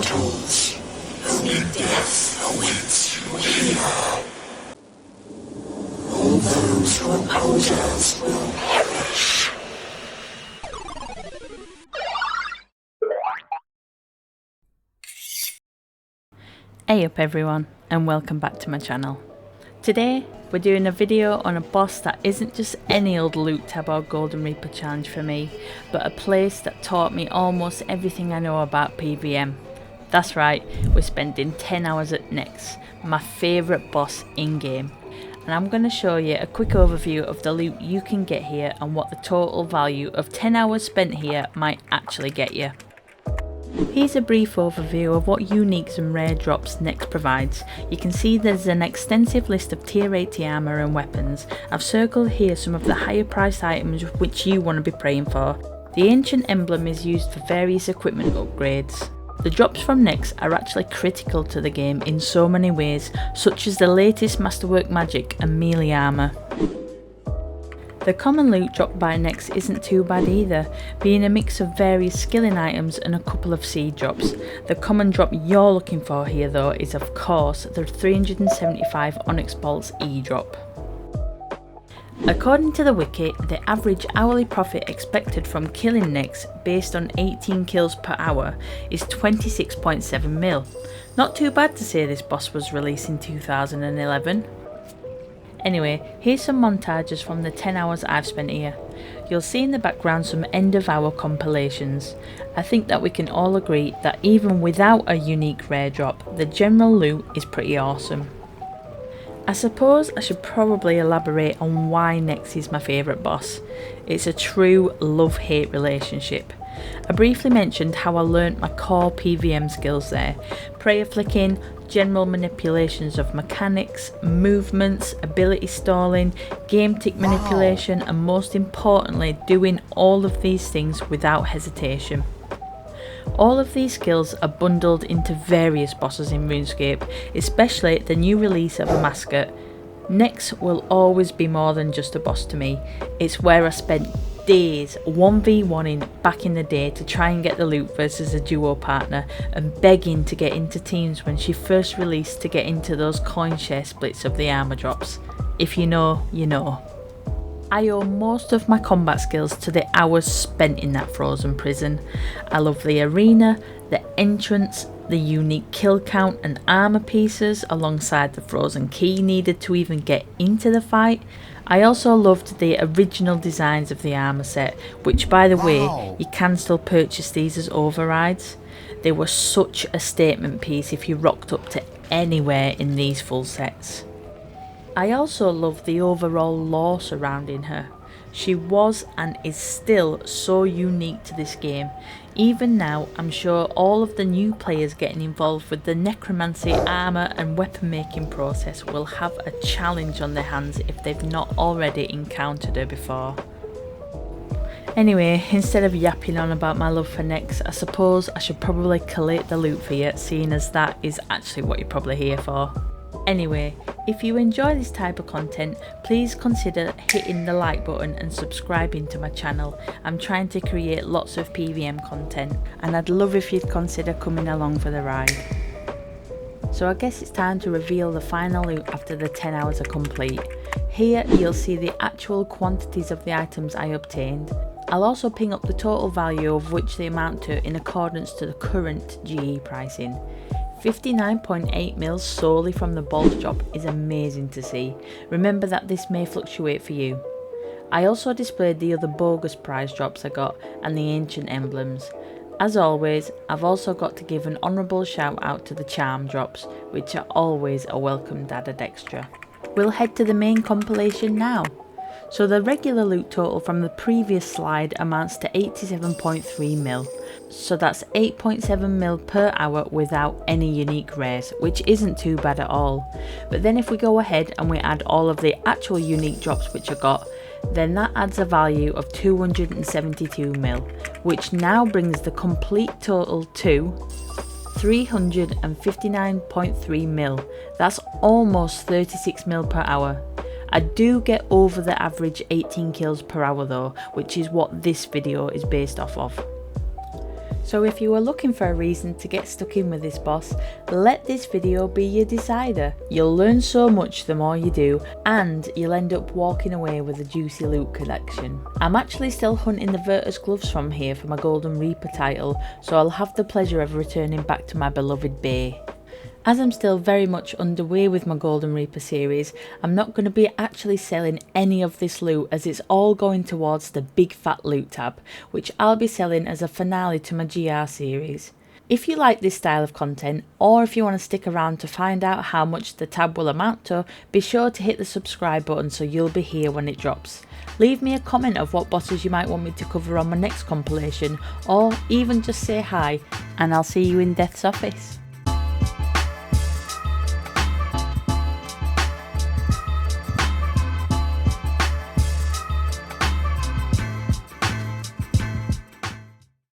mortals. Only death awaits you here. All those who oppose us will perish. Hey up everyone, and welcome back to my channel. Today we're doing a video on a boss that isn't just any old loot tab or Golden Reaper challenge for me, but a place that taught me almost everything I know about PVM. That's right, we're spending 10 hours at NEX, my favourite boss in game. And I'm going to show you a quick overview of the loot you can get here and what the total value of 10 hours spent here might actually get you. Here's a brief overview of what uniques and rare drops NEX provides. You can see there's an extensive list of tier 80 armour and weapons. I've circled here some of the higher priced items which you want to be praying for. The ancient emblem is used for various equipment upgrades. The drops from NEX are actually critical to the game in so many ways, such as the latest masterwork magic and melee armour. The common loot dropped by NEX isn't too bad either, being a mix of various skilling items and a couple of seed drops. The common drop you're looking for here though is of course the 375 Onyx Bolts E drop. According to the wiki, the average hourly profit expected from killing NEX based on 18 kills per hour is 26.7 mil. Not too bad to say this boss was released in 2011. Anyway, here's some montages from the 10 hours I've spent here. You'll see in the background some end of hour compilations. I think that we can all agree that even without a unique rare drop, the general loot is pretty awesome. I suppose I should probably elaborate on why NEX is my favourite boss. It's a true love-hate relationship. I briefly mentioned how I learnt my core PVM skills there. Prayer flicking, general manipulations of mechanics, movements, ability stalling, game tick manipulation, and most importantly doing all of these things without hesitation. All of these skills are bundled into various bosses in RuneScape, especially the new release of a mascot. NEX will always be more than just a boss to me. It's where I spent days 1v1ing back in the day to try and get the loot versus a duo partner, and begging to get into teams when she first released to get into those coin share splits of the armour drops. If you know, you know. I owe most of my combat skills to the hours spent in that frozen prison. I love the arena, the entrance, the unique kill count and armour pieces alongside the frozen key needed to even get into the fight. I also loved the original designs of the armour set, which by the way, you can still purchase these as overrides. They were such a statement piece if you rocked up to anywhere in these full sets. I also love the overall lore surrounding her. She was and is still so unique to this game. Even now, I'm sure all of the new players getting involved with the necromancy, armour and weapon making process will have a challenge on their hands if they've not already encountered her before. Anyway, instead of yapping on about my love for NEX, I suppose I should probably collate the loot for you, seeing as that is actually what you're probably here for. Anyway, if you enjoy this type of content, please consider hitting the like button and subscribing to my channel. I'm trying to create lots of PVM content, and I'd love if you'd consider coming along for the ride. So I guess it's time to reveal the final loot after the 10 hours are complete. Here you'll see the actual quantities of the items I obtained. I'll also ping up the total value of which they amount to in accordance to the current GE pricing. 59.8 mil solely from the bolt drop is amazing to see. Remember that this may fluctuate for you. I also displayed the other bogus prize drops I got and the ancient emblems. As always, I've also got to give an honourable shout out to the charm drops, which are always a welcomed added extra. We'll head to the main compilation now. So the regular loot total from the previous slide amounts to 87.3 mil. So that's 8.7 mil per hour without any unique rares, which isn't too bad at all. But then if we go ahead and we add all of the actual unique drops which I got, then that adds a value of 272 mil, which now brings the complete total to 359.3 mil. That's almost 36 mil per hour. I do get over the average 18 kills per hour though, which is what this video is based off of. So if you are looking for a reason to get stuck in with this boss, let this video be your decider. You'll learn so much the more you do, and you'll end up walking away with a juicy loot collection. I'm actually still hunting the Virtus gloves from here for my Golden Reaper title, so I'll have the pleasure of returning back to my beloved bay. As I'm still very much underway with my Golden Reaper series, I'm not going to be actually selling any of this loot, as it's all going towards the big fat loot tab, which I'll be selling as a finale to my GR series. If you like this style of content, or if you want to stick around to find out how much the tab will amount to, be sure to hit the subscribe button so you'll be here when it drops. Leave me a comment of what bosses you might want me to cover on my next compilation, or even just say hi, and I'll see you in Death's office.